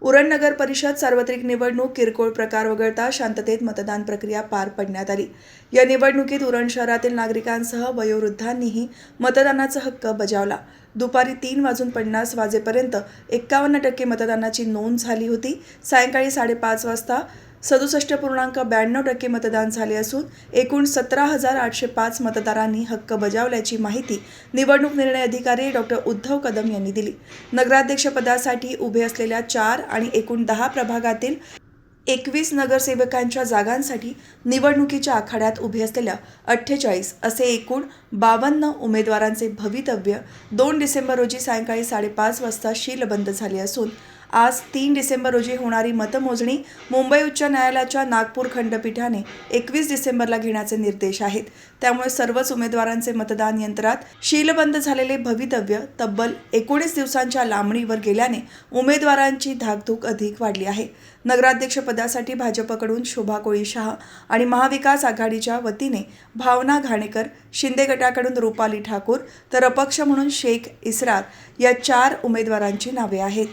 उरण नगर परिषद सार्वत्रिक निवडणूक किरकोळ प्रकार वगळता शांततेत मतदान प्रक्रिया पार पडण्यात आली। या निवडणुकीत उरण शहरातील नागरिकांसह वयोवृद्धांनीही मतदानाचा हक्क बजावला। दुपारी 3:50 वाजेपर्यंत 51% मतदानाची नोंद झाली होती। सायंकाळी 5:30 वाजता 67.92% मतदान झाले असून एकूण 17,805 मतदारांनी हक्क बजावल्याची माहिती निवडणूक निर्णय अधिकारी डॉ. उद्धव कदम यांनी दिली। नगराध्यक्षपदासाठी उभे असलेल्या 4 आणि एकूण 10 प्रभागातील 21 नगरसेवकांच्या जागांसाठी निवडणुकीच्या आखाड्यात उभे असलेल्या 48 असे एकूण 52 उमेदवारांचे भवितव्य 2 डिसेंबर रोजी सायंकाळी 5:30 वाजता शीलबंद झाले असून आज 3 डिसेंबर रोजी होणारी मतमोजणी मुंबई उच्च न्यायालयाच्या नागपूर खंडपीठाने 21 डिसेंबरला घेण्याचे निर्देश आहेत। त्यामुळे सर्वच उमेदवारांचे मतदान यंत्रात शीलबंद झालेले भवितव्य तब्बल 19 दिवसांच्या लांबणीवर गेल्याने उमेदवारांची धाकधूक अधिक वाढली आहे। नगराध्यक्षपदासाठी भाजपकडून शोभा कोळीशहा आणि महाविकास आघाडीच्या वतीने भावना घाणेकर, शिंदे गटाकडून रुपाली ठाकूर तर अपक्ष म्हणून शेख इसरार या 4 उमेदवारांची नावे आहेत।